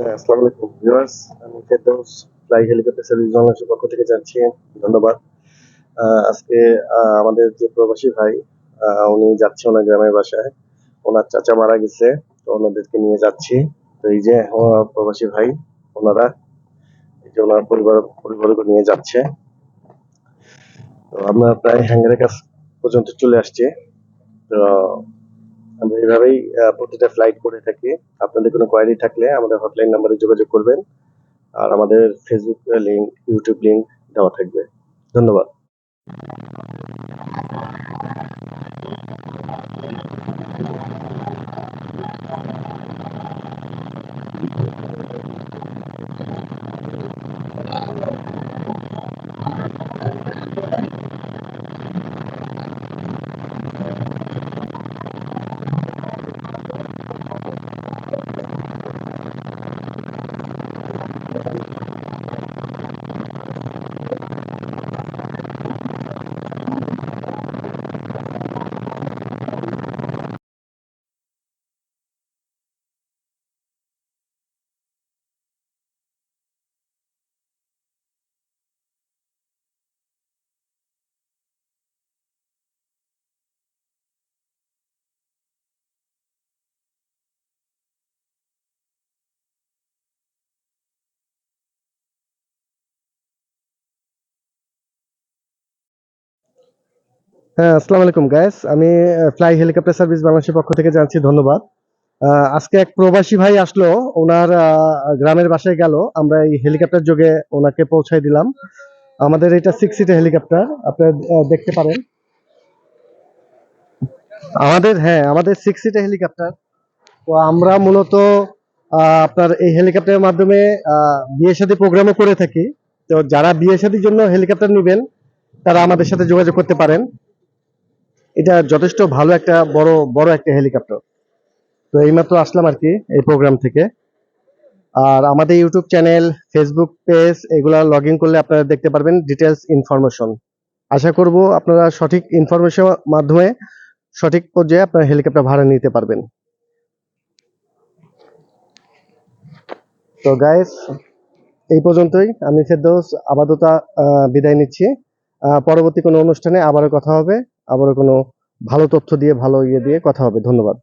হ্যাঁ, আসসালামু আলাইকুম ভিউয়ার্স। আমি ফেরদৌস ফ্লাই হেলিকপ্টার সার্ভিস বাংলাদেশের পক্ষ থেকে যাচ্ছি। ধন্যবাদ। আজকে আমাদের যে প্রবাসী ভাই উনি যাচ্ছে ওনার গ্রামের বাসায়। ওনার চাচা মারা গেছে, তো ওনাদেরকে নিয়ে যাচ্ছি। তো এই যে আমার প্রবাসী ভাই, ওনারা এই যে ওনার পরিবারকে নিয়ে যাচ্ছে। তো আমরা প্রায় হ্যাঙ্গারের কাছ পর্যন্ত চলে আসছি। তো আমরা এইভাবেই প্রতিটা ফ্লাইট করে থাকি। আপনাদের কোনো কোয়ারি থাকলে আমাদের হটলাইন নাম্বারে যোগাযোগ করবেন। আর আমাদের ফেসবুক লিংক, ইউটিউব লিংক দেওয়া থাকবে। ধন্যবাদ। হ্যাঁ, আসসালামু আলাইকুম গাইস। আমি ফ্লাই হেলিকপ্টার সার্ভিস বাংলাদেশের পক্ষ থেকে জানাচ্ছি ধন্যবাদ। আজকে এক প্রবাসী ভাই আসলো, ওনার গ্রামের বাসায় গেল। আমরা এই হেলিকপ্টার যোগে ওনাকে পৌঁছায় দিলাম। আমাদের এটা 6 সিটের হেলিকপ্টার, আপনারা দেখতে পারেন। আমাদের 6 সিটের হেলিকপ্টার। তো আমরা মূলত আপনার এই হেলিকপ্টারের মাধ্যমে বিয়ে শাদী প্রোগ্রামও করে থাকি। তো যারা বিয়ে শাদীর জন্য হেলিকপ্টার নেবেন তারা আমাদের সাথে যোগাযোগ করতে পারেন। এটা যথেষ্ট ভালো একটা বড় বড় একটা হেলিকপ্টার। তো এইমাত্র আসলাম আর কি এই প্রোগ্রাম থেকে। আর আমাদের ইউটিউব চ্যানেল, ফেসবুক পেজ এগুলা লগ ইন করলে আপনারা দেখতে পারবেন ডিটেলস ইনফরমেশন। আশা করব আপনারা সঠিক ইনফরমেশন মাধ্যমে সঠিক পর্যায়ে আপনারা হেলিকপ্টার ভাড়া নিতে পারবেন। তো গাইস, এই পর্যন্তই। আমি ফেরদৌস আপাতত বিদায় নিচ্ছি। পরবর্তী কোনো অনুষ্ঠানে আবারও কথা হবে, আবারও কোনো ভালো তথ্য দিয়ে ভালো ইয়ে দিয়ে কথা হবে। ধন্যবাদ।